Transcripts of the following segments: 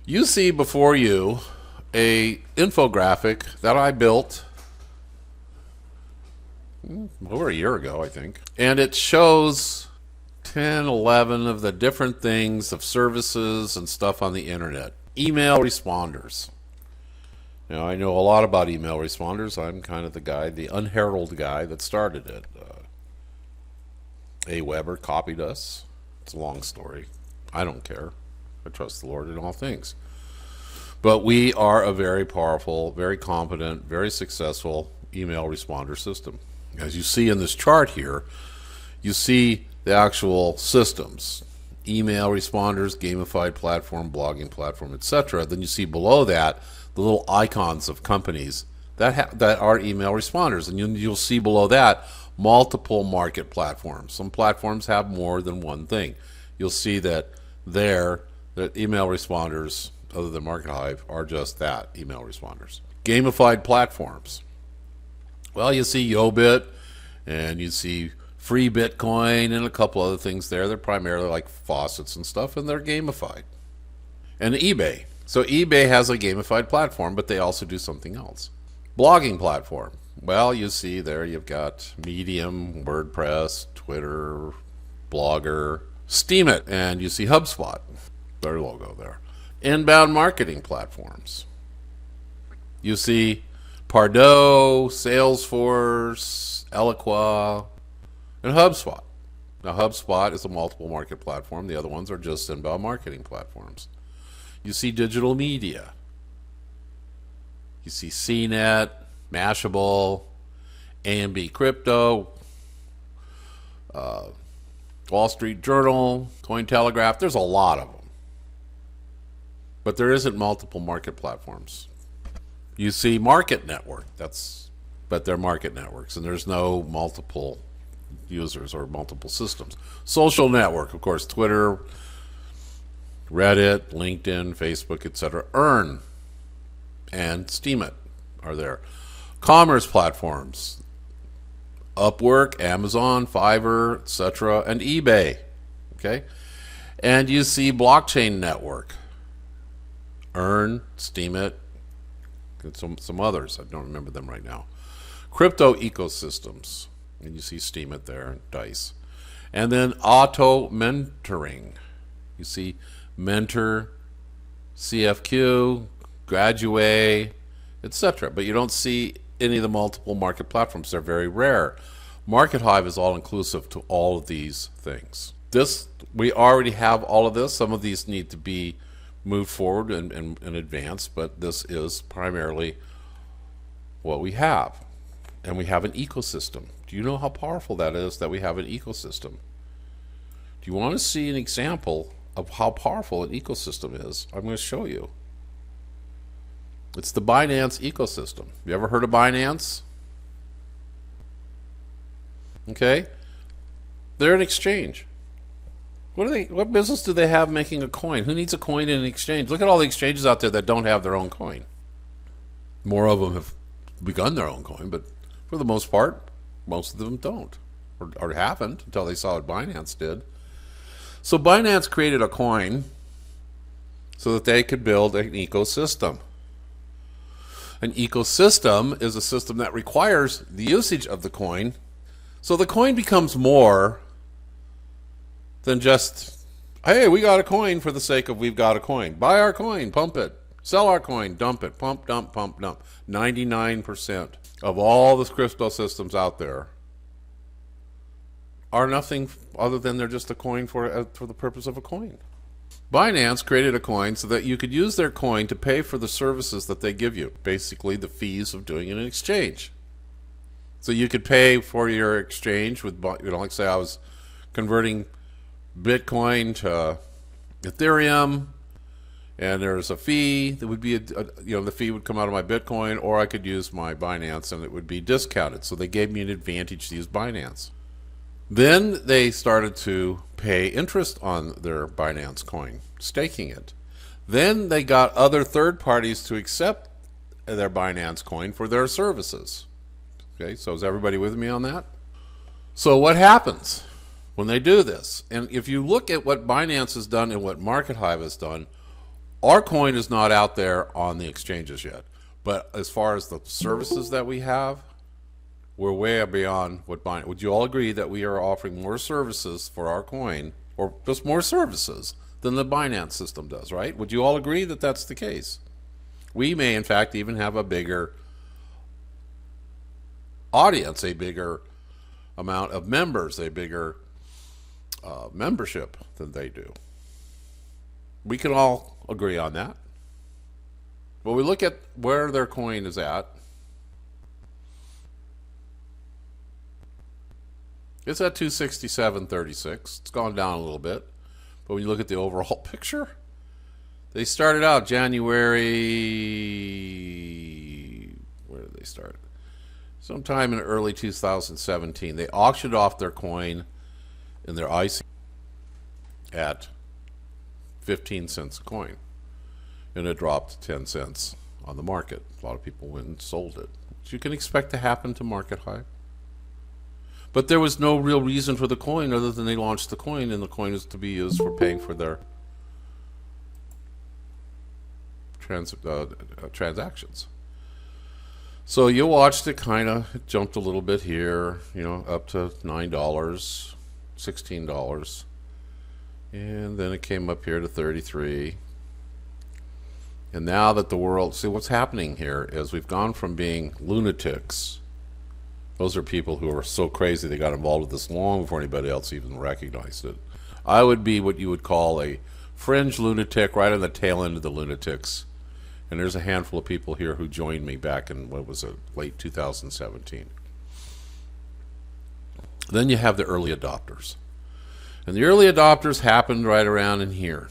You see before you a infographic that I built over a year ago, I think. And it shows 10, 11 of the different things of services and stuff on the internet. Email responders. Now, I know a lot about email responders. I'm kind of the guy, the unheralded guy that started it. Aweber copied us. It's a long story. I don't care. I trust the Lord in all things. But we are a very powerful, very competent, very successful email responder system. As you see in this chart here, you see the actual systems. Email responders, gamified platform, blogging platform, etc. Then you see below that the little icons of companies that are email responders. And you'll see below that multiple market platforms. Some platforms have more than one thing. You'll see that email responders, other than MarketHive, are just that, email responders. Gamified platforms. Well, you see Yobit, and you see Free Bitcoin, and a couple other things there. They're primarily like faucets and stuff, and they're gamified. And eBay. So eBay has a gamified platform, but they also do something else. Blogging platform. Well, you see there you've got Medium, WordPress, Twitter, Blogger, Steemit, and you see HubSpot, their logo there. Inbound marketing platforms. You see Pardot, Salesforce, Eloqua, and HubSpot. Now, HubSpot is a multiple market platform. The other ones are just inbound marketing platforms. You see digital media. You see CNET, Mashable, AMB Crypto, Wall Street Journal, Cointelegraph. There's a lot of them. But there isn't multiple market platforms. You see Market Network. But they're market networks, and there's no multiple users or multiple systems. Social network, of course, Twitter, Reddit, LinkedIn, Facebook, etc. Earn and Steemit are there. Commerce platforms, Upwork, Amazon, Fiverr, etc., and eBay. Okay, and you see blockchain network, Earn, Steemit, and some others. I don't remember them right now. Crypto ecosystems, and you see Steemit there, and Dice, and then auto mentoring. You see Mentor, CFQ, Graduate, etc. But you don't see any of the multiple market platforms. They're very rare. MarketHive is all inclusive to all of these things. We already have all of this. Some of these need to be moved forward and advanced, but this is primarily what we have. And we have an ecosystem. Do you know how powerful that is, that we have an ecosystem? Do you want to see an example of how powerful an ecosystem is? I'm going to show you. It's the Binance ecosystem. You ever heard of Binance? Okay. They're an exchange. What business do they have making a coin? Who needs a coin in an exchange? Look at all the exchanges out there that don't have their own coin. More of them have begun their own coin, but for the most part, most of them don't, or haven't until they saw what Binance did. So Binance created a coin so that they could build an ecosystem. An ecosystem is a system that requires the usage of the coin, so the coin becomes more than just, hey, we got a coin for the sake of we've got a coin. Buy our coin, pump it. Sell our coin, dump it. Pump, dump, pump, dump. 99% of all the crypto systems out there are nothing other than they're just a coin for the purpose of a coin. Binance created a coin so that you could use their coin to pay for the services that they give you, basically the fees of doing an exchange. So you could pay for your exchange with, like say I was converting Bitcoin to Ethereum, and there's a fee that would be, the fee would come out of my Bitcoin, or I could use my Binance and it would be discounted. So they gave me an advantage to use Binance. Then they started to pay interest on their Binance coin, staking it. Then they got other third parties to accept their Binance coin for their services. Okay, so is everybody with me on that? So what happens when they do this? And if you look at what Binance has done and what MarketHive has done, Our coin is not out there on the exchanges yet. But as far as the services that we have, we're way beyond what Binance. Would you all agree that we are offering more services for our coin, or just more services, than the Binance system does, right? Would you all agree that that's the case? We may, in fact, even have a bigger audience, a bigger amount of members, a bigger membership than they do. We can all agree on that. But we look at where their coin is at. It's at 267.36. It's gone down a little bit. But when you look at the overall picture, they started out January, where did they start? Sometime in early 2017. They auctioned off their coin in their IC at 15 cents a coin. And it dropped to 10 cents on the market. A lot of people went and sold it, which you can expect to happen to Market Hive. But there was no real reason for the coin other than they launched the coin, and the coin is to be used for paying for their transactions. So you watched it kind of, it jumped a little bit here, up to $9, $16. And then it came up here to 33. And now that the world, see what's happening here is we've gone from being lunatics. Those are people who are so crazy they got involved with this long before anybody else even recognized it. I would be what you would call a fringe lunatic, right on the tail end of the lunatics. And there's a handful of people here who joined me back in, late 2017. Then you have the early adopters. And the early adopters happened right around in here.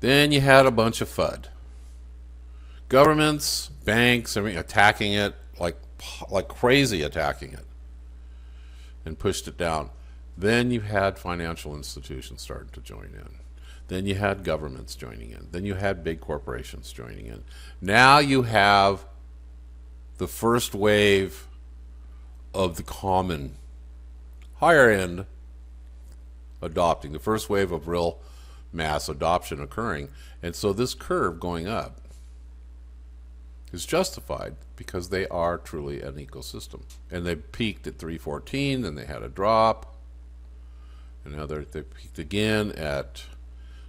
Then you had a bunch of FUD. Governments, banks, everything attacking it like crazy, attacking it, and pushed it down. Then you had financial institutions starting to join in. Then you had governments joining in. Then you had big corporations joining in. Now you have the first wave of the common, higher end adopting, the first wave of real mass adoption occurring. And so this curve going up is justified because they are truly an ecosystem. And they peaked at 314, then they had a drop, and now they peaked again at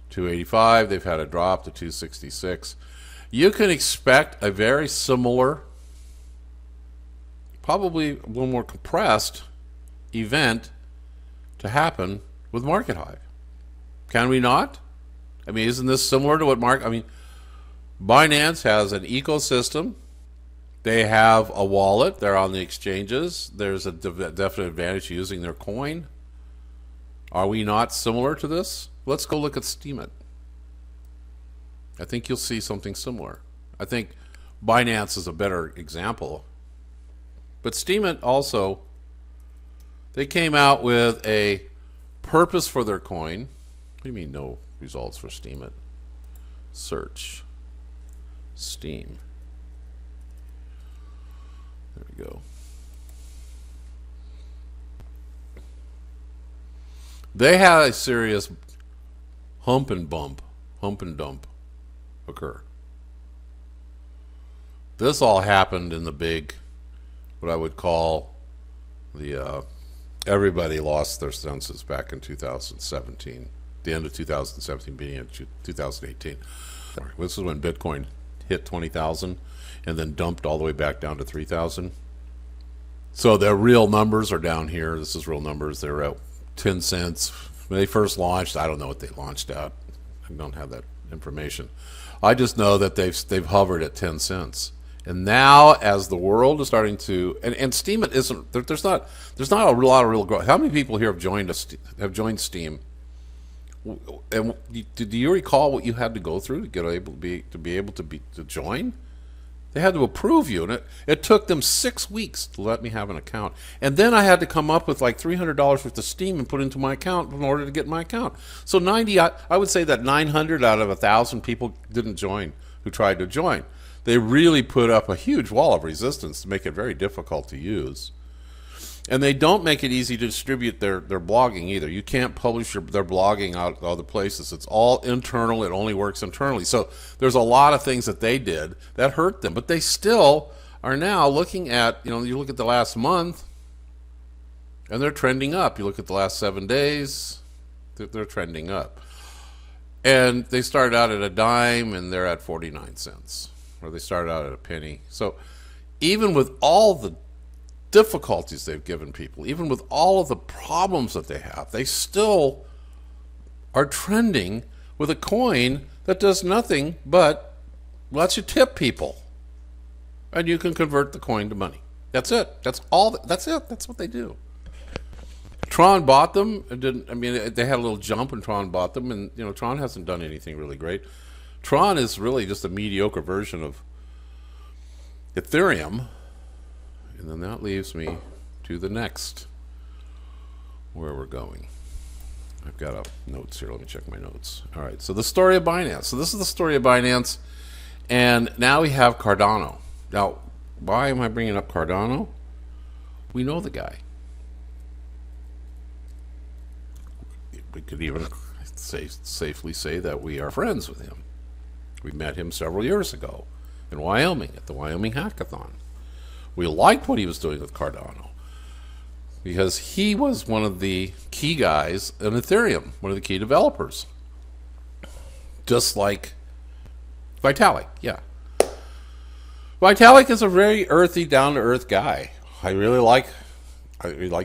285. They've had a drop to 266. You can expect a very similar, probably a little more compressed event to happen with Market Hive. Can we not? I mean, isn't this similar to what Binance has an ecosystem. They have a wallet. They're on the exchanges. There's a definite advantage to using their coin. Are we not similar to this? Let's go look at Steemit. I think you'll see something similar. I think Binance is a better example. But Steemit also, they came out with a purpose for their coin. What do you mean no results for Steemit? Search. Steem. There we go. They had a serious hump and dump occur. This all happened in the big, what I would call the everybody lost their senses back in 2017, the end of 2017, beginning of 2018. This is when Bitcoin hit 20,000 and then dumped all the way back down to 3,000. So their real numbers are down here. This is real numbers. They're at 10 cents. When they first launched, I don't know what they launched at. I don't have that information. I just know that they've hovered at 10 cents. And now, as the world is starting to, and Steemit isn't, there's not a lot of real growth. How many people here have joined Steem? And do you recall what you had to go through to be able to join? They had to approve you, and it took them 6 weeks to let me have an account. And then I had to come up with like $300 worth of Steem and put into my account in order to get my account. So I would say that 900 out of 1,000 people didn't join who tried to join. They really put up a huge wall of resistance to make it very difficult to use. And they don't make it easy to distribute their blogging either. You can't publish their blogging out to other places. It's all internal. It only works internally. So there's a lot of things that they did that hurt them. But they still are now looking at, you look at the last month, and they're trending up. You look at the last 7 days, they're trending up. And they started out at a dime, and they're at 49 cents. Or they started out at a penny. So even with all the difficulties they've given people, even with all of the problems that they have, they still are trending with a coin that does nothing but lets you tip people. And you can convert the coin to money. That's it. That's all. That's it. That's what they do. Tron bought them. They had a little jump and Tron bought them. And, Tron hasn't done anything really great. Tron is really just a mediocre version of Ethereum. And then that leaves me to the next, where we're going. I've got notes here. Let me check my notes. All right. So the story of Binance. So this is the story of Binance. And now we have Cardano. Now, why am I bringing up Cardano? We know the guy. We could even safely say that we are friends with him. We met him several years ago in Wyoming at the Wyoming Hackathon. We liked what he was doing with Cardano because he was one of the key guys in Ethereum, one of the key developers. Just like Vitalik, yeah. Vitalik is a very earthy, down-to-earth guy. I really like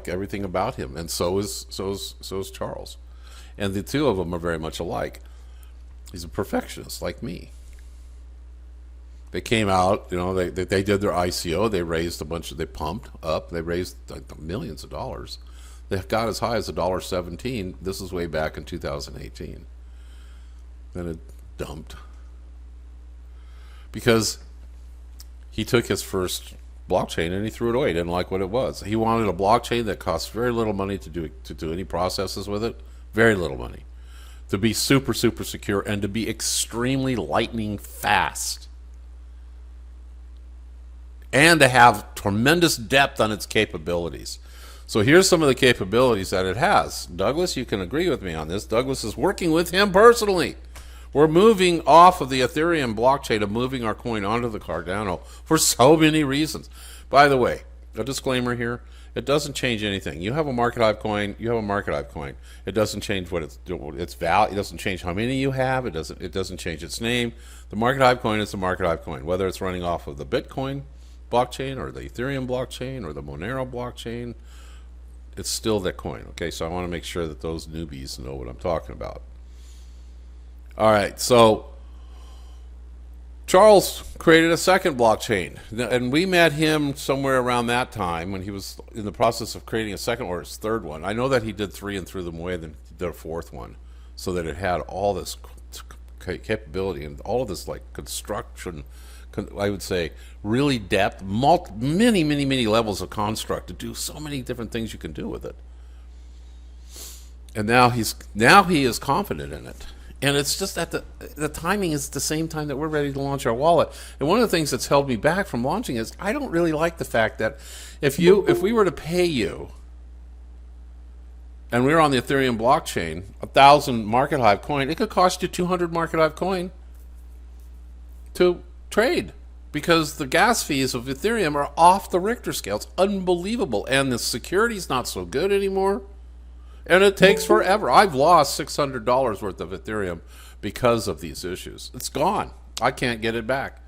everything about him, and so is Charles. And the two of them are very much alike. He's a perfectionist like me. They came out, they did their ICO. They raised they pumped up. They raised millions of dollars. They got as high as $1.17. This is way back in 2018. Then it dumped. Because he took his first blockchain and he threw it away. He didn't like what it was. He wanted a blockchain that cost very little money to do any processes with it. Very little money. To be super, super secure and to be extremely lightning fast. And to have tremendous depth on its capabilities. So here's some of the capabilities that it has. Douglas, you can agree with me on this. Douglas is working with him personally. We're moving off of the Ethereum blockchain and moving our coin onto the Cardano for so many reasons. By the way, a disclaimer here. It doesn't change anything. You have a Market Hive coin, you have a Market Hive coin. It doesn't change what its value. It doesn't change how many you have. It doesn't change its name. The Market Hive coin is the Market Hive coin. Whether it's running off of the Bitcoin blockchain or the Ethereum blockchain or the Monero blockchain, it's still that coin. Okay, so I want to make sure that those newbies know what I'm talking about. All right, so Charles created a second blockchain, and we met him somewhere around that time when he was in the process of creating a second or his third one. I know that he did 3 and threw them away, then he did a fourth one, so that it had all this capability and all of this construction. I would say really depth, many levels of construct to do so many different things you can do with it. And now he is confident in it. And it's just that the timing is the same time that we're ready to launch our wallet. And one of the things that's held me back from launching is I don't really like the fact that if we were to pay you, and we were on the Ethereum blockchain, 1,000 Market Hive coin, it could cost you 200 Market Hive coin to trade, because the gas fees of Ethereum are off the Richter scale. It's unbelievable, and the security's not so good anymore. And it takes forever. I've lost $600 worth of Ethereum because of these issues. It's gone. I can't get it back.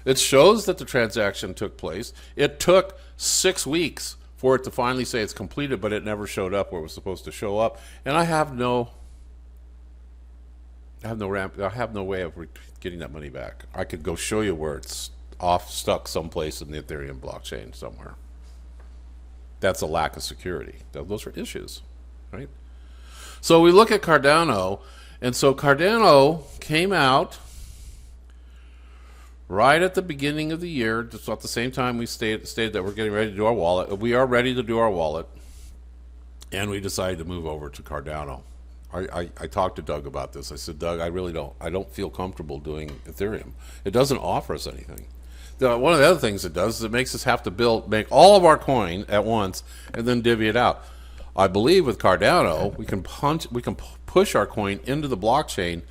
It shows that the transaction took place. It took 6 weeks for it to finally say it's completed, but it never showed up where it was supposed to show up. And I have no way of getting that money back. I could go show you where it's stuck someplace in the Ethereum blockchain somewhere. That's a lack of security. Those are issues. Right? So we look at Cardano, and so Cardano came out right at the beginning of the year, just at the same time we stated that we're getting ready to do our wallet. We are ready to do our wallet, and we decided to move over to Cardano. I talked to Doug about this. I said, Doug, I don't feel comfortable doing Ethereum. It doesn't offer us anything. One of the other things it does is it makes us have to make all of our coin at once and then divvy it out. I believe with Cardano, we can push our coin into the blockchain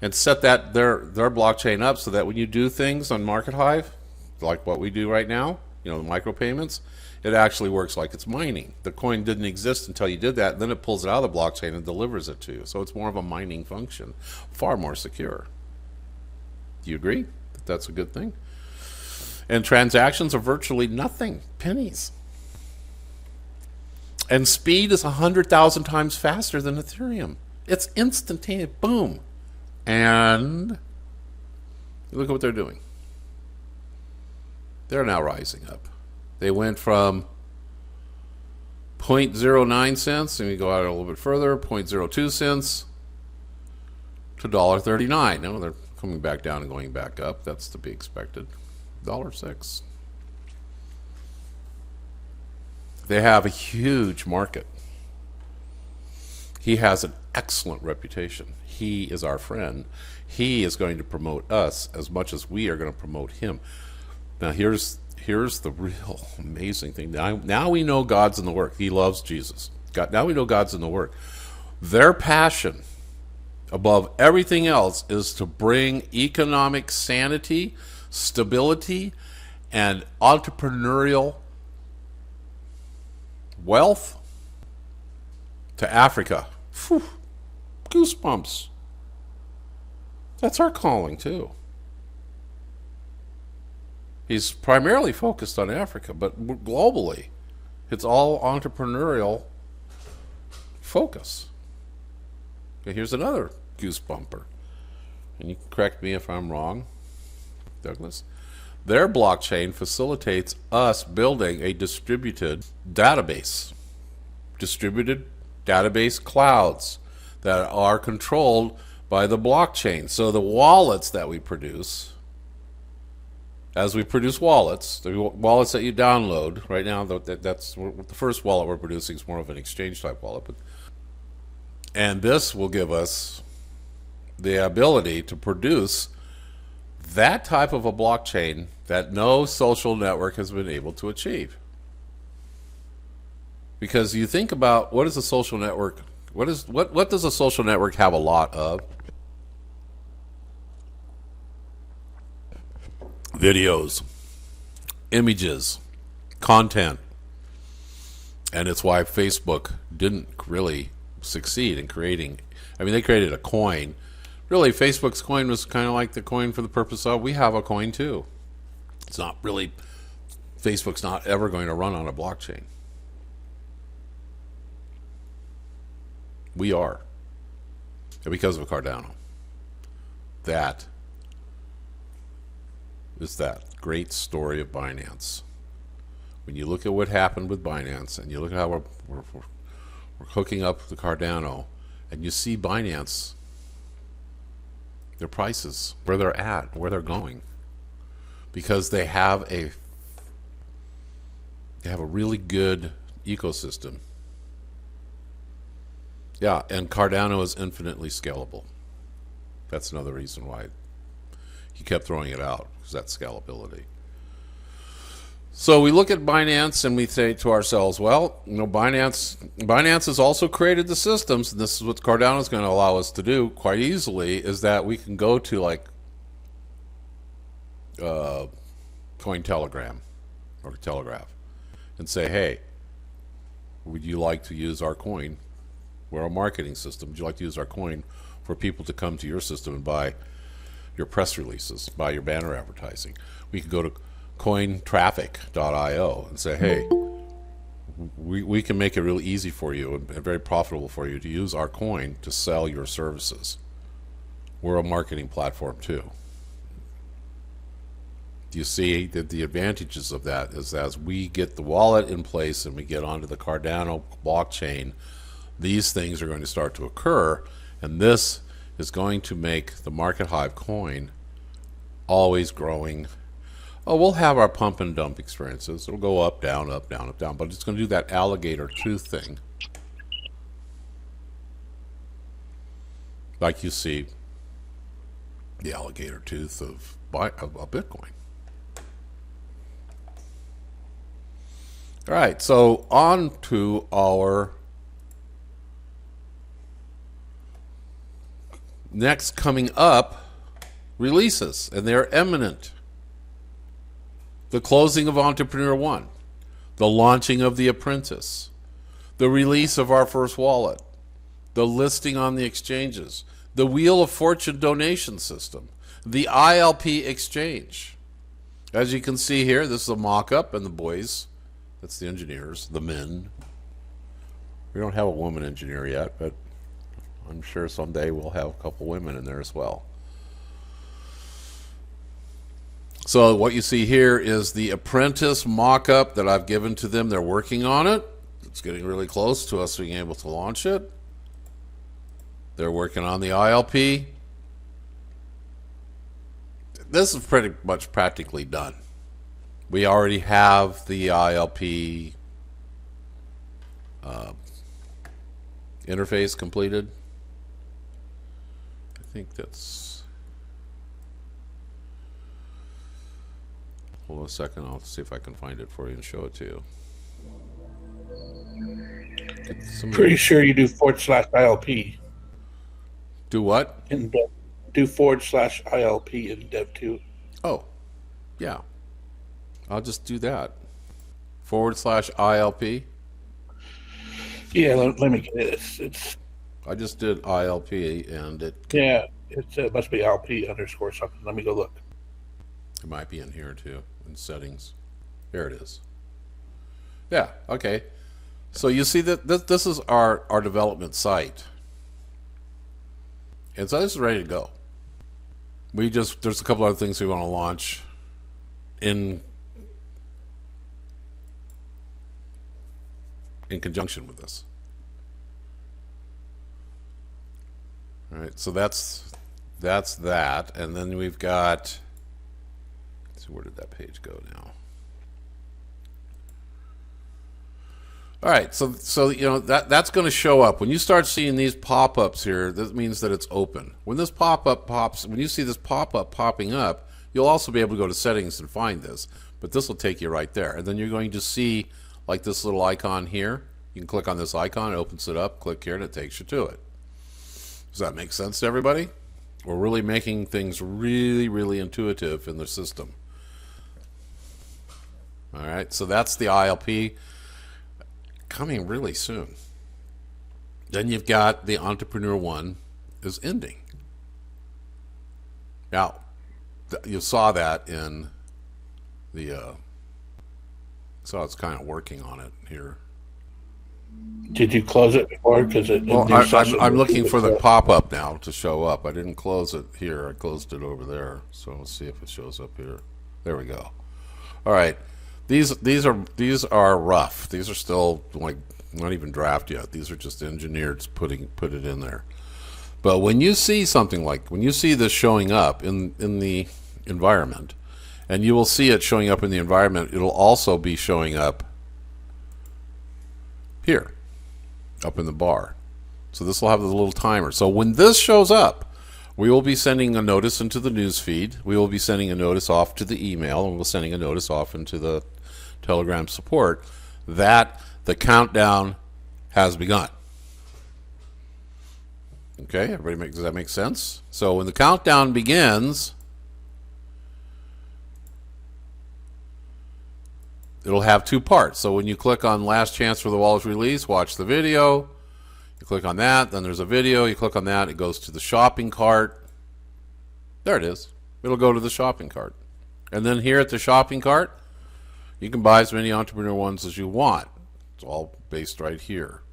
and set their blockchain up so that when you do things on Market Hive, like what we do right now, the micropayments, it actually works like it's mining. The coin didn't exist until you did that, and then it pulls it out of the blockchain and delivers it to you. So it's more of a mining function, far more secure. Do you agree that that's a good thing? And transactions are virtually nothing, pennies. And speed is 100,000 times faster than Ethereum. It's instantaneous, boom. And look at what they're doing. They're now rising up. They went from 0.09 cents, and we go out a little bit further, 0.02 cents to $1.39. Now they're coming back down and going back up. That's to be expected. $1.06. They have a huge market. He has an excellent reputation. He is our friend. He is going to promote us as much as we are going to promote him. Now here's the real amazing thing. Now we know God's in the work. He loves Jesus. Now we know God's in the work. Their passion above everything else is to bring economic sanity, stability, and entrepreneurial wealth to Africa. Whew. Goosebumps. That's our calling too. He's primarily focused on Africa, but globally, it's all entrepreneurial focus. Okay, here's another goosebumper. And you can correct me if I'm wrong, Douglas. Their blockchain facilitates us building a distributed database clouds that are controlled by the blockchain. So the wallets that we produce, as we produce wallets, the wallets that you download right now, that's the first wallet we're producing is more of an exchange type wallet, and this will give us the ability to produce that type of a blockchain that no social network has been able to achieve. Because you think about what is a social network, what does a social network have a lot of? Videos, images, content. And it's why Facebook didn't really succeed in creating, they created a coin. Really, Facebook's coin was kind of like the coin for the purpose of, we have a coin too. It's not really, Facebook's not ever going to run on a blockchain. We are. And because of Cardano. That is that great story of Binance. When you look at what happened with Binance, and you look at how we're hooking up the Cardano, and you see Binance, their prices, where they're at, where they're going, because they have a really good ecosystem. Yeah, and Cardano is infinitely scalable. That's another reason why he kept throwing it out, because that scalability. So we look at Binance and we say to ourselves, well, Binance has also created the systems, and this is what Cardano is going to allow us to do quite easily, is that we can go to like Cointelegram or Telegraph and say, hey, would you like to use our coin? We're a marketing system. Would you like to use our coin for people to come to your system and buy your press releases, buy your banner advertising? We could go to cointraffic.io and say, hey, we can make it really easy for you and very profitable for you to use our coin to sell your services. We're a marketing platform too. You see that the advantages of that is as we get the wallet in place and we get onto the Cardano blockchain, these things are going to start to occur, and this is going to make the Market Hive coin always growing. Oh, we'll have our pump and dump experiences. It'll go up, down, up, down, up, down, but it's going to do that alligator tooth thing. Like you see the alligator tooth of Bitcoin. All right, so on to our next coming up releases, and they're imminent. The closing of Entrepreneur One, the launching of The Apprentice, the release of our first wallet, the listing on the exchanges, the Wheel of Fortune donation system, the ILP exchange. As you can see here, this is a mock-up, and the boys, that's the engineers, the men. We don't have a woman engineer yet, but I'm sure someday we'll have a couple women in there as well. So what you see here is the Apprentice mock-up that I've given to them. They're working on it. It's getting really close to us being able to launch it. They're working on the ILP. This is pretty much practically done. We already have the ILP interface completed. I think that's... Hold on a second. I'll see if I can find it for you and show it to you. Pretty sure you do /ILP. Do what? In Dev. Do /ILP in Dev 2. Oh, yeah. I'll just do that. /ILP. Yeah, let me get it. It's I just did ILP and it must be ILP _something. Let me go look. It might be in here too, in settings. There it is. Yeah, okay. So you see that this is our development site. And so this is ready to go. There's a couple other things we want to launch in conjunction with this. All right, so that's that. And then we've got... Where did that page go now? All right, so you know that's going to show up when you start seeing these pop-ups here. That means that it's open. When this pop-up pops, when you see this pop-up popping up, you'll also be able to go to settings and find this. But this will take you right there, and then you're going to see like this little icon here. You can click on this icon, it opens it up. Click here, and it takes you to it. Does that make sense to everybody? We're really making things really, really intuitive in the system. All right, so that's the ILP coming really soon. Then you've got the Entrepreneur One is ending. Now, you saw that in the, so it's kind of working on it here. Did you close it before? Because I'm looking for the pop-up now to show up. I didn't close it here. I closed it over there. So let's see if it shows up here. There we go. All right. These are rough. These are still like not even draft yet. These are just engineers put it in there. But when you see something like when you see this showing up in the environment, and you will see it showing up in the environment, it'll also be showing up here, up in the bar. So this will have the little timer. So when this shows up, we will be sending a notice into the news feed. We will be sending a notice off to the email, and we'll be sending a notice off into the Telegram support that the countdown has begun. Okay, everybody, does that make sense? So when the countdown begins, it'll have two parts. So when you click on last chance for the wallet release, watch the video. You click on that, then there's a video. You click on that, it goes to the shopping cart. There it is. It'll go to the shopping cart. And then here at the shopping cart, you can buy as many Entrepreneur Ones as you want. It's all based right here.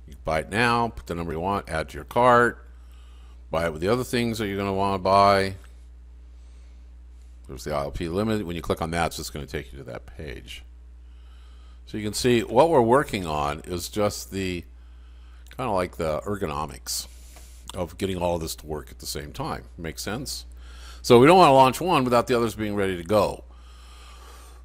You can buy it now, put the number you want, add to your cart, buy it with the other things that you're going to want to buy. There's the ILP limit. When you click on that, it's just going to take you to that page. So you can see what we're working on is just the kind of like the ergonomics of getting all of this to work at the same time. Makes sense? So we don't want to launch one without the others being ready to go.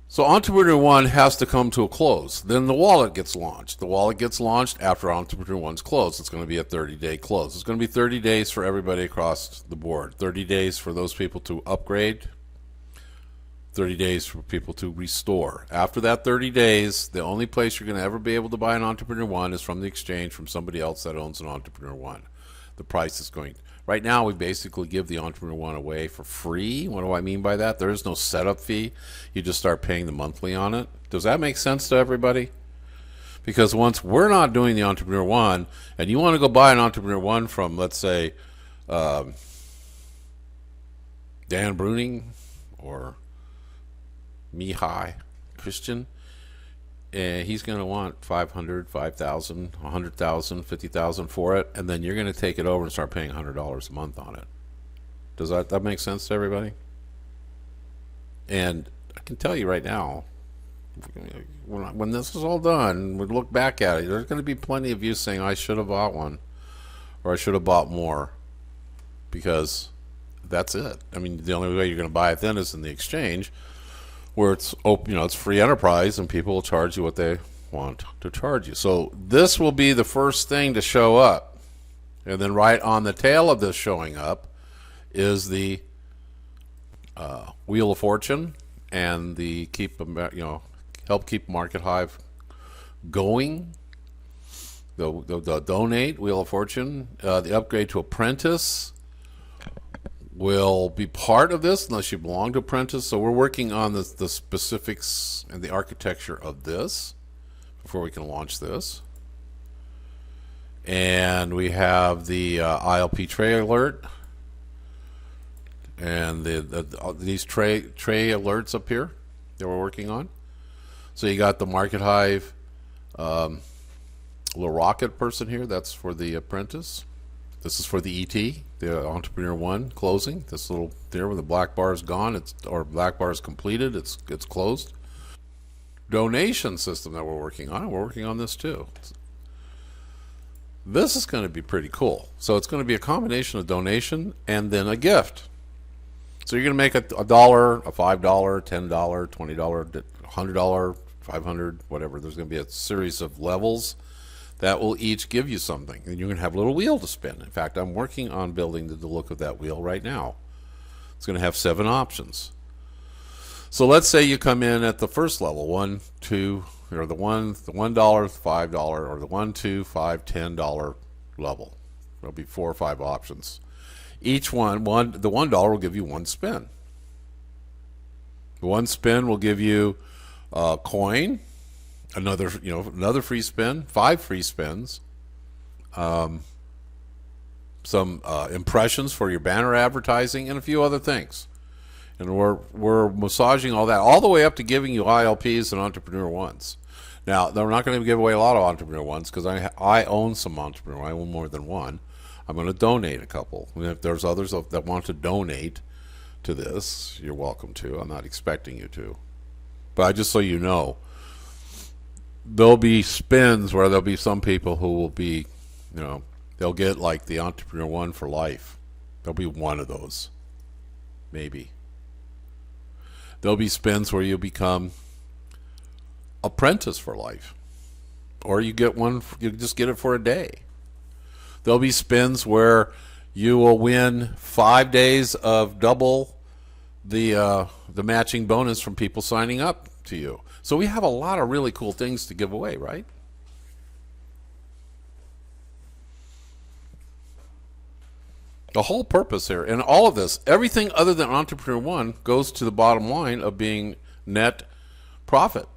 So Entrepreneur One has to come to a close. Then the wallet gets launched. The wallet gets launched after Entrepreneur One's closed. It's going to be a 30-day close. It's going to be 30 days for everybody across the board. 30 days for those people to upgrade. 30 days for people to restore. After that 30 days, the only place you're going to ever be able to buy an Entrepreneur One is from the exchange, from somebody else that owns an Entrepreneur One. The price is going. Right now, we basically give the Entrepreneur One away for free. What do I mean by that? There is no setup fee. You just start paying the monthly on it. Does that make sense to everybody? Because once we're not doing the Entrepreneur One, and you want to go buy an Entrepreneur One from, let's say, Dan Bruning or Mihai Christian, and he's going to want 500, 5,000, 100,000, 50,000 for it, and then you're going to take it over and start paying $100 a month on it. Does that make sense to everybody? And I can tell you right now, when this is all done, we look back at it, there's going to be plenty of you saying, I should have bought one, or I should have bought more, because that's it. I mean, the only way you're going to buy it then is in the exchange, where it's open, it's free enterprise, and people will charge you what they want to charge you. So this will be the first thing to show up, and then right on the tail of this showing up is the Wheel of Fortune and the help keep Market Hive going. The donate Wheel of Fortune, the upgrade to Apprentice will be part of this unless you belong to Apprentice. So we're working on the specifics and the architecture of this before we can launch this. And we have the ILP tray alert and these tray alerts up here that we're working on. So you got the Market Hive little rocket person here. That's for the Apprentice. This is for the ET, the Entrepreneur One closing. This little there where the black bar is gone, black bar is completed. It's closed. Donation system that we're working on this too. This is going to be pretty cool. So it's going to be a combination of donation and then a gift. So you're going to make a dollar, a $5, $10, $20, $100, $500, whatever. There's going to be a series of levels that will each give you something, and you're going to have a little wheel to spin. In fact, I'm working on building the look of that wheel right now. It's going to have 7 options. So let's say you come in at the first level, 1, 2, or the $1, $5, or the $1, $2, $5, $10 level. There'll be 4 or 5 options. Each the $1 will give you 1 spin. The 1 spin will give you a coin. Another free spin, 5 free spins, some impressions for your banner advertising, and a few other things. And we're massaging all that all the way up to giving you ILPs and Entrepreneur Ones. Now, we're not going to give away a lot of Entrepreneur Ones because I own some Entrepreneur. I own more than one. I'm going to donate a couple. And if there's others that want to donate to this, you're welcome to. I'm not expecting you to, but just so you know. There'll be spins where there'll be some people who will be, they'll get like the Entrepreneur One for life. There'll be one of those, maybe. There'll be spins where you become Apprentice for life, or you get one. You just get it for a day. There'll be spins where you will win 5 days of double the matching bonus from people signing up to you. So we have a lot of really cool things to give away, right? The whole purpose here, and all of this, everything other than Entrepreneur One goes to the bottom line of being net profit.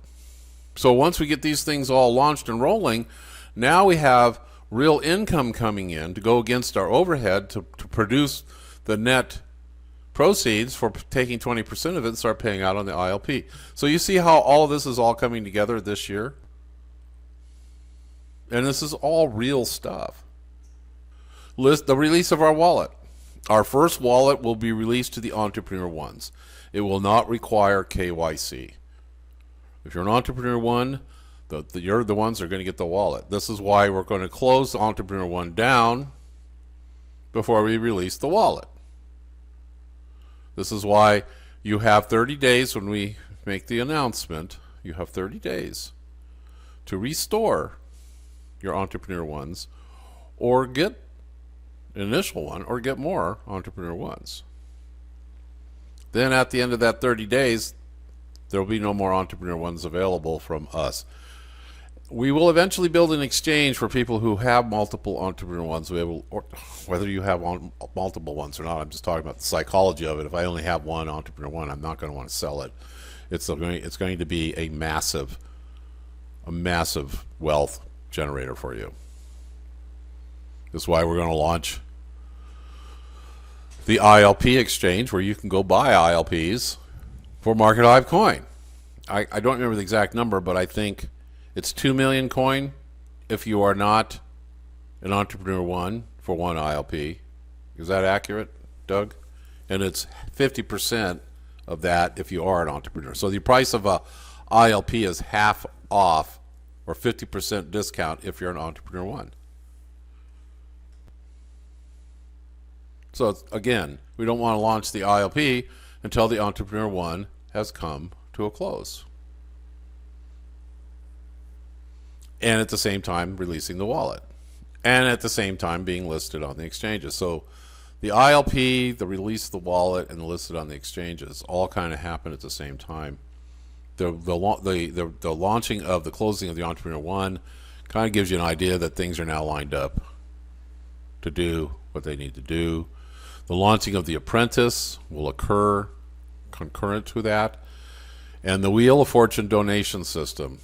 So once we get these things all launched and rolling, now we have real income coming in to go against our overhead to produce the net proceeds for taking 20% of it and start paying out on the ILP. So you see how all of this is all coming together this year? And this is all real stuff. The release of our wallet. Our first wallet will be released to the Entrepreneur Ones. It will not require KYC. If you're an Entrepreneur One, you're the ones that are going to get the wallet. This is why we're going to close the Entrepreneur One down before we release the wallet. This is why you have 30 days when we make the announcement. You have 30 days to restore your Entrepreneur Ones or get an initial one or get more Entrepreneur Ones. Then at the end of that 30 days, There will be no more Entrepreneur Ones available from us. We will eventually build an exchange for people who have multiple Entrepreneur Ones, or whether you have multiple ones or not. I'm just talking about the psychology of it. If I only have one Entrepreneur One, I'm not going to want to sell it. It's going to be a massive wealth generator for you. That's why we're going to launch the ILP exchange, where you can go buy ILPs for Market Hive coin. I don't remember the exact number, but I think it's 2 million coin if you are not an Entrepreneur One for one ILP. Is that accurate, Doug? And it's 50% of that if you are an entrepreneur. So the price of a ILP is half off, or 50% discount if you're an Entrepreneur One. So again, we don't want to launch the ILP until the Entrepreneur One has come to a close. And at the same time releasing the wallet. And at the same time being listed on the exchanges. So the ILP, the release of the wallet, and the listed on the exchanges all kind of happen at the same time. The launching of the closing of the Entrepreneur One kind of gives you an idea that things are now lined up to do what they need to do. The launching of the Apprentice will occur concurrent to that. And the Wheel of Fortune donation system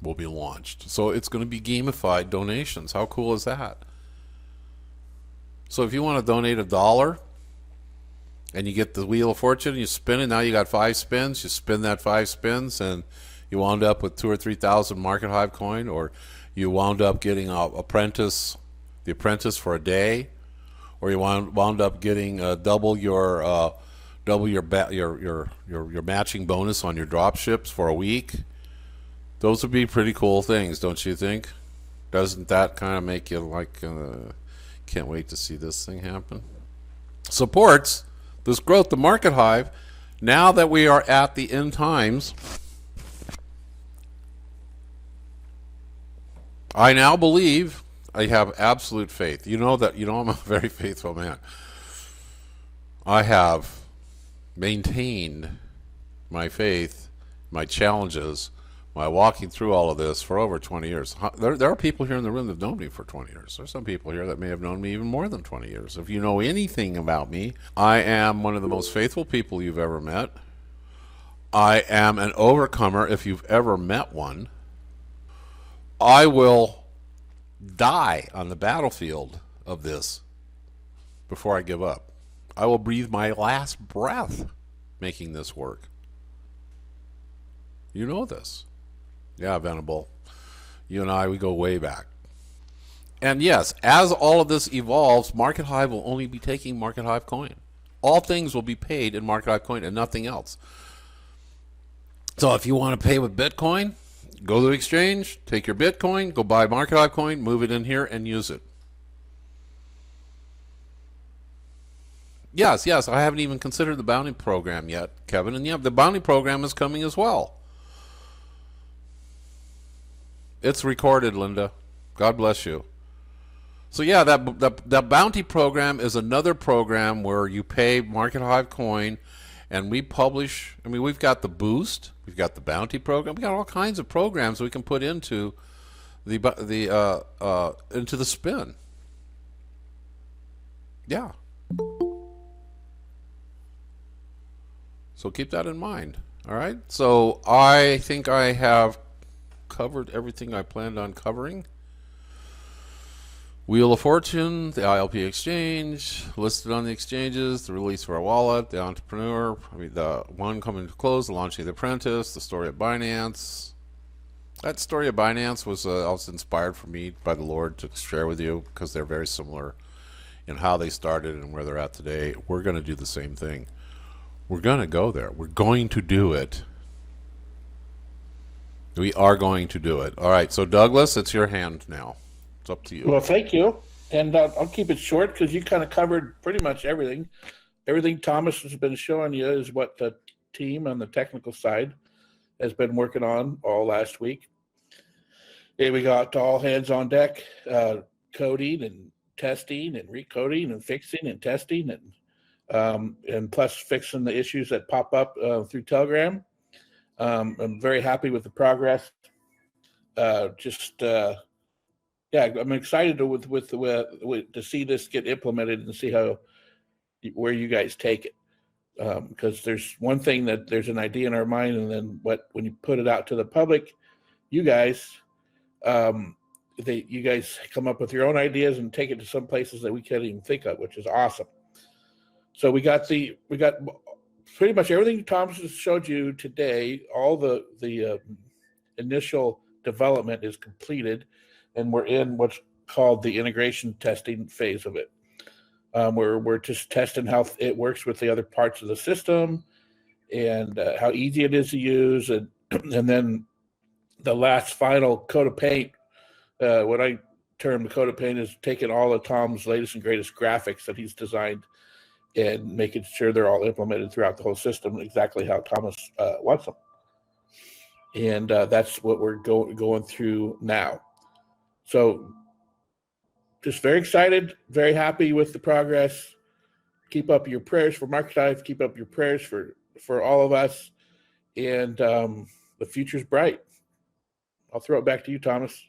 will be launched. So it's going to be gamified donations. How cool is that? So if you want to donate $1 and you get the Wheel of Fortune, you spin it, now you got 5 spins, you spin that 5 spins and you wound up with 2,000 or 3,000 Market Hive coin, or you wound up getting the Apprentice for a day, or you wound up getting double your matching bonus on your drop ships for a week. Those would be pretty cool things, don't you think? Doesn't that kind of make you like, can't wait to see this thing happen? Supports this growth, the Market Hive, now that we are at the end times. I now believe, I have absolute faith. You know I'm a very faithful man. I have maintained my faith, my challenges, my walking through all of this for over 20 years. There are people here in the room that have known me for 20 years. There's some people here that may have known me even more than 20 years. If you know anything about me, I am one of the most faithful people you've ever met. I am an overcomer if you've ever met one. I will die on the battlefield of this before I give up. I will breathe my last breath making this work. You know this. Yeah, Venable. You and I, we go way back. And yes, as all of this evolves, Market Hive will only be taking Market Hive coin. All things will be paid in Market Hive coin and nothing else. So if you want to pay with Bitcoin, go to the exchange, take your Bitcoin, go buy Market Hive coin, move it in here, and use it. Yes, I haven't even considered the bounty program yet, Kevin. And yeah, the bounty program is coming as well. It's recorded, Linda. God bless you. So yeah, that bounty program is another program where you pay Market Hive coin, and we publish. I mean, we've got the boost, we've got the bounty program, we got all kinds of programs we can put into into the spin. Yeah. So keep that in mind. All right. So I think I have covered everything I planned on covering. Wheel of Fortune, the ILP exchange, listed on the exchanges, the release of our wallet, the entrepreneur, the one coming to close, the launching of the Apprentice, the story of Binance. That story of Binance was also inspired for me by the Lord to share with you, because they're very similar in how they started and where they're at today. We're going to do the same thing. We're going to go there. We're going to do it. We are going to do it. All right. So, Douglas, it's your hand now. It's up to you. Well, thank you. And I'll keep it short because you kind of covered pretty much everything. Everything Thomas has been showing you is what the team on the technical side has been working on all last week. And we got all hands on deck, coding and testing and recoding and fixing and testing and and plus fixing the issues that pop up through Telegram. I'm very happy with the progress. Yeah, I'm excited to see this get implemented and see where you guys take it. Because there's one thing that there's an idea in our mind, and then when you put it out to the public, you guys come up with your own ideas and take it to some places that we can't even think of, which is awesome. So we got pretty much everything Thomas has showed you today. All the initial development is completed, and we're in what's called the integration testing phase of it. We're just testing how it works with the other parts of the system, and how easy it is to use, and then the last final coat of paint. What I term the coat of paint is taking all of Tom's latest and greatest graphics that he's designed and making sure they're all implemented throughout the whole system exactly how Thomas wants them. And that's what we're going through now. So just very excited, very happy with the progress. Keep up your prayers for Marketive. Keep up your prayers for all of us. And the future's bright. I'll throw it back to you, Thomas.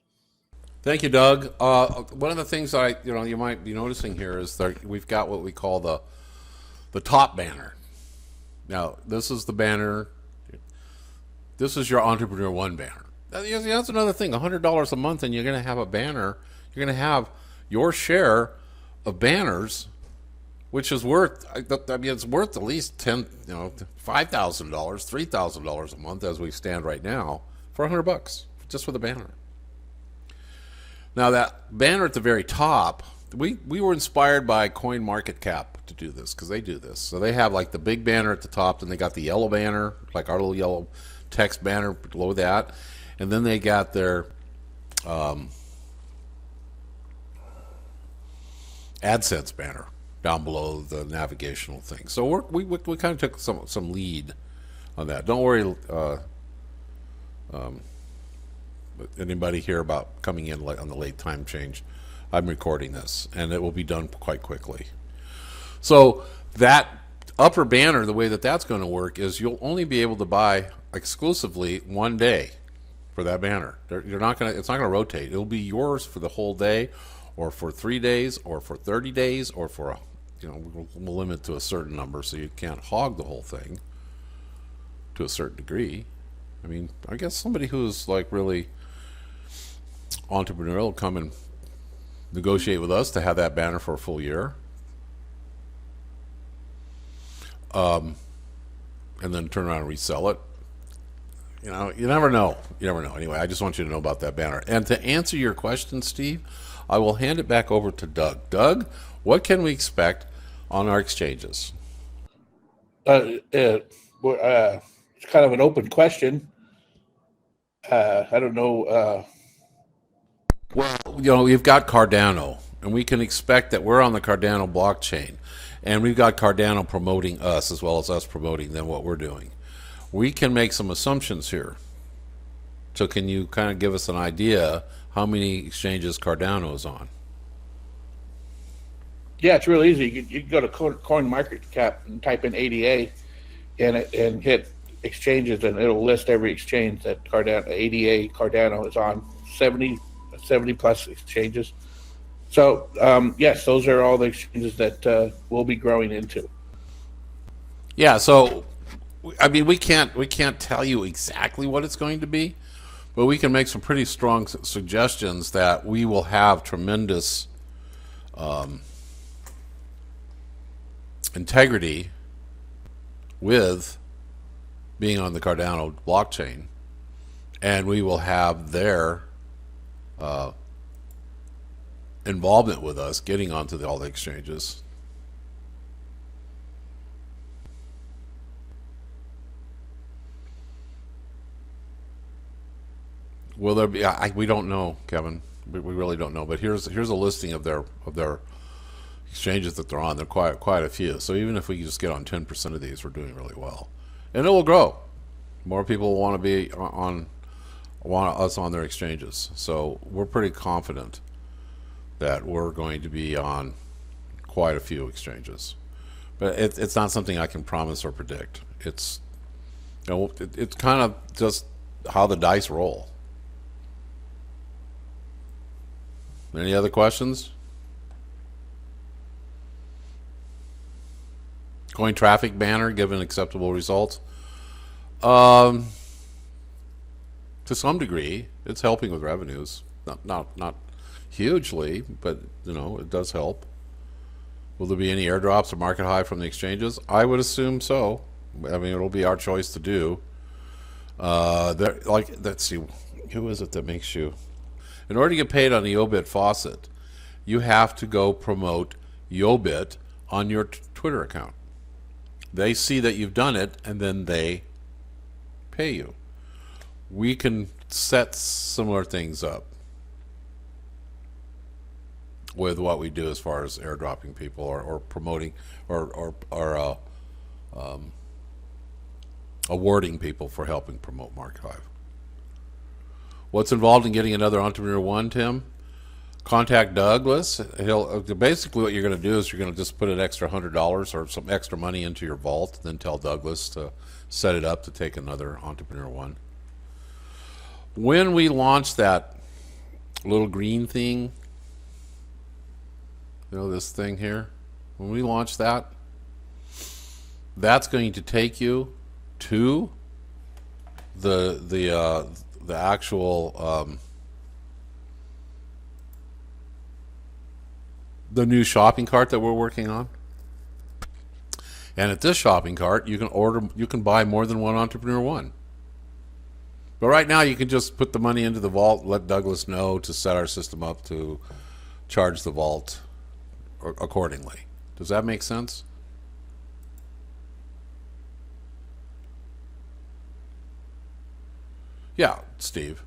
Thank you, Doug. One of the things you might be noticing here is that we've got what we call the top banner. Now, this is the banner. This is your Entrepreneur One banner. That's another thing. $100 a month, and you're going to have a banner. You're going to have your share of banners, which is worth. It's worth at least $5,000, $3,000 a month as we stand right now for $100 just for the banner. Now that banner at the very top, we were inspired by CoinMarketCap to do this because they do this. So they have like the big banner at the top, and they got the yellow banner, like our little yellow text banner below that, and then they got their AdSense banner down below the navigational thing. So we kind of took some lead on that. Don't worry, anybody here about coming in on the late time change. I'm recording this, and it will be done quite quickly. So that upper banner, the way that's going to work is you'll only be able to buy exclusively one day for that banner. It's not going to rotate. It'll be yours for the whole day, or for 3 days, or for 30 days, or for we'll limit to a certain number so you can't hog the whole thing to a certain degree. I mean, I guess somebody who's like really entrepreneurial will come and negotiate with us to have that banner for a full year, and then turn around and resell it. You never know. Anyway, I just want you to know about that banner. And to answer your question, Steve, I will hand it back over to Doug. Doug, what can we expect on our exchanges? It's kind of an open question. I don't know. Well, we've got Cardano, and we can expect that we're on the Cardano blockchain, and we've got Cardano promoting us as well as us promoting them, what we're doing. We can make some assumptions here. So can you kind of give us an idea how many exchanges Cardano is on? Yeah, it's real easy. You can go to CoinMarketCap and type in ADA and hit exchanges, and it'll list every exchange that Cardano is on. 70 plus exchanges. So yes, those are all the exchanges that we'll be growing into. Yeah, so I mean, we can't tell you exactly what it's going to be, but we can make some pretty strong suggestions that we will have tremendous integrity with being on the Cardano blockchain, and we will have their involvement with us getting onto all the exchanges. Will there be? We don't know, Kevin. We really don't know. But here's a listing of their exchanges that they're on. They're quite a few. So even if we just get on 10% of these, we're doing really well, and it will grow. More people want to be want us on their exchanges. So we're pretty confident that we're going to be on quite a few exchanges. but it's not something I can promise or predict. It's it's kind of just how the dice roll. Any other questions? Coin traffic banner given acceptable results. To some degree, it's helping with revenues. Not hugely, but it does help. Will there be any airdrops or market high from the exchanges? I would assume so. I mean, it'll be our choice to do. Let's see, who is it that makes you? In order to get paid on the Yobit faucet, you have to go promote Yobit on your Twitter account. They see that you've done it, and then they pay you. We can set similar things up with what we do as far as airdropping people or promoting or awarding people for helping promote Market Hive. What's involved in getting another Entrepreneur One, Tim? Contact Douglas. He'll basically what you're going to do is you're going to just put an extra $100 or some extra money into your vault, then tell Douglas to set it up to take another Entrepreneur One. When we launch that little green thing, this thing here, when we launch that, that's going to take you to the actual the new shopping cart that we're working on. And at this shopping cart, you can buy more than one Entrepreneur One. But right now, you can just put the money into the vault, let Douglas know to set our system up to charge the vault accordingly. Does that make sense? Yeah, Steve.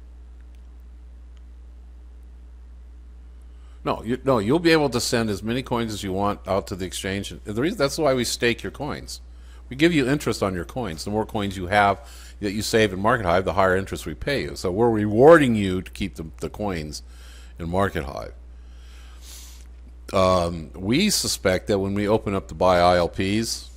No, you'll be able to send as many coins as you want out to the exchange. That's why we stake your coins. We give you interest on your coins. The more coins you have that you save in Market Hive, the higher interest we pay you. So we're rewarding you to keep the coins in Market Hive. We suspect that when we open up to buy ILPs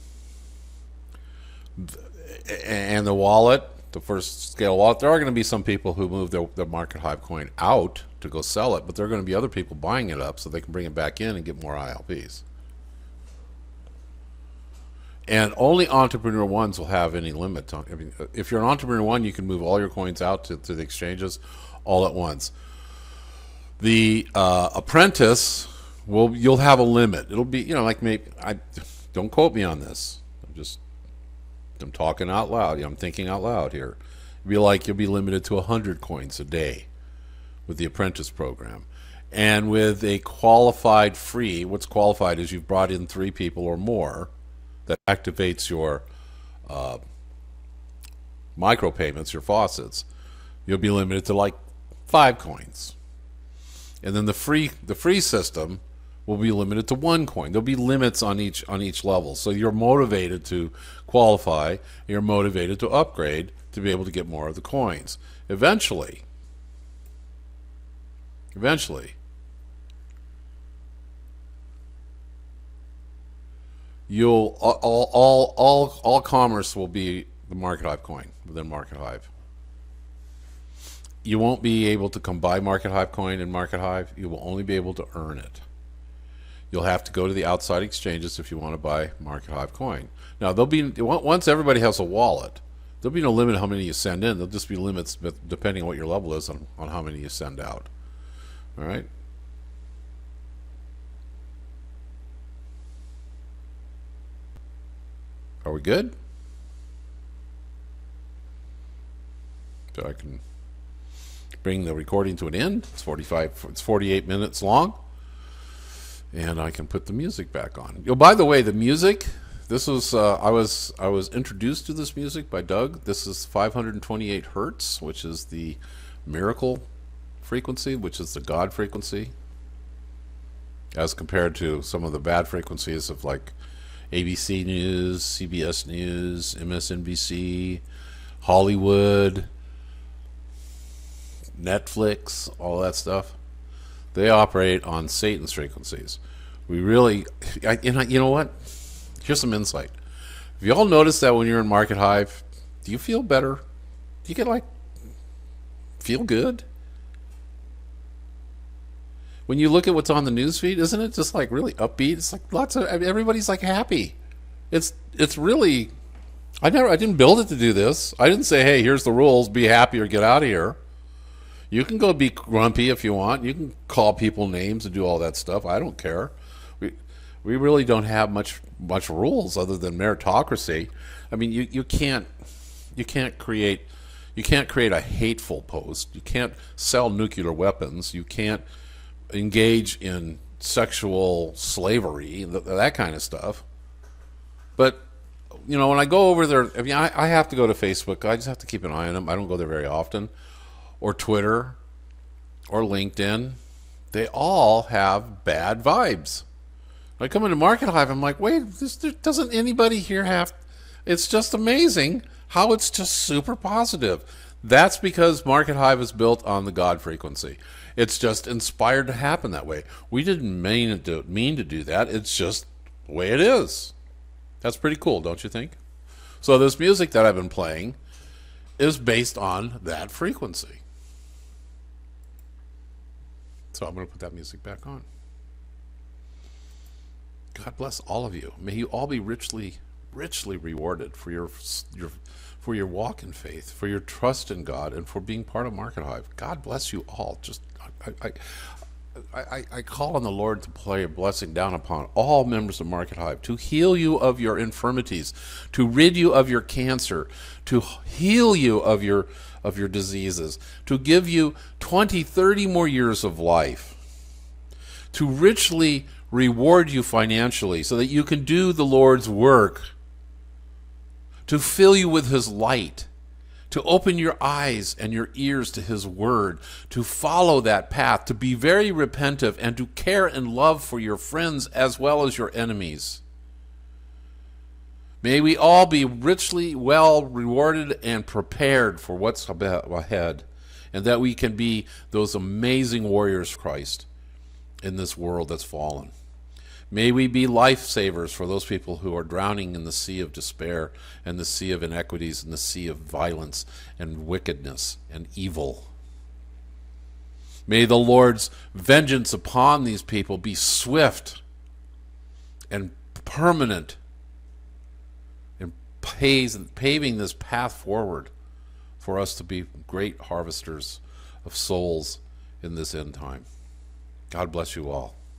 and the wallet, the first scale wallet, there are going to be some people who move their Market Hive coin out to go sell it, but there are going to be other people buying it up so they can bring it back in and get more ILPs. And only Entrepreneur Ones will have any limit. I mean, if you're an Entrepreneur One, you can move all your coins out to the exchanges all at once. The apprentice, you'll have a limit. It'll be, don't quote me on this. I'm talking out loud. I'm thinking out loud here. You'll be limited to 100 coins a day with the apprentice program. And with a qualified free, what's qualified is you've brought in 3 people or more that activates your micropayments, your faucets. You'll be limited to 5 coins. And then the free system will be limited to 1 coin. There'll be limits on each level. So you're motivated to qualify, you're motivated to upgrade to be able to get more of the coins. Eventually, you'll all commerce will be the Market Hive coin within Market Hive. You won't be able to come buy Market Hive coin in Market Hive. You will only be able to earn it. You'll have to go to the outside exchanges if you want to buy Market Hive coin. Now, once everybody has a wallet, there'll be no limit how many you send in. There'll just be limits depending on what your level is on how many you send out. All right? Are we good? So I can bring the recording to an end. It's 48 minutes long. And I can put the music back on. By the way, the music, this was I was introduced to this music by Doug. This is 528 hertz, which is the miracle frequency, which is the God frequency, as compared to some of the bad frequencies of ABC News, CBS News, MSNBC, Hollywood, Netflix, all that stuff. They operate on Satan's frequencies. You know what? Here's some insight. Have you all noticed that when you're in Market Hive, do you feel better? Do you get like feel good? When you look at what's on the newsfeed, isn't it just like really upbeat? It's like everybody's like happy. It's really I didn't build it to do this. I didn't say, hey, here's the rules, be happy or get out of here. You can go be grumpy if you want. You can call people names and do all that stuff. I don't care. We really don't have much rules other than meritocracy. I mean, you can't create a hateful post. You can't sell nuclear weapons. You can't engage in sexual slavery, that kind of stuff. But you know, when I go over there, I mean, I have to go to Facebook. I just have to keep an eye on them. I don't go there very often, or Twitter, or LinkedIn. They all have bad vibes. When I come into Market Hive, I'm like, wait, doesn't anybody here have? It's just amazing how it's just super positive. That's because Market Hive is built on the God frequency. It's just inspired to happen that way. We didn't mean to do that. It's just the way it is. That's pretty cool, don't you think? So this music that I've been playing is based on that frequency. So I'm going to put that music back on. God bless all of you. May you all be richly rewarded for your walk in faith, for your trust in God, and for being part of Market Hive. God bless you all. Just I call on the Lord to play a blessing down upon all members of Market Hive, to heal you of your infirmities, to rid you of your cancer, to heal you of your diseases, to give you 20, 30 more years of life, to richly reward you financially so that you can do the Lord's work, to fill you with his light, to open your eyes and your ears to his word, to follow that path, to be very repentive, and to care and love for your friends as well as your enemies. May we all be richly well rewarded and prepared for what's ahead, and that we can be those amazing warriors of Christ in this world that's fallen. May we be lifesavers for those people who are drowning in the sea of despair and the sea of inequities and the sea of violence and wickedness and evil. May the Lord's vengeance upon these people be swift and permanent and paving this path forward for us to be great harvesters of souls in this end time. God bless you all.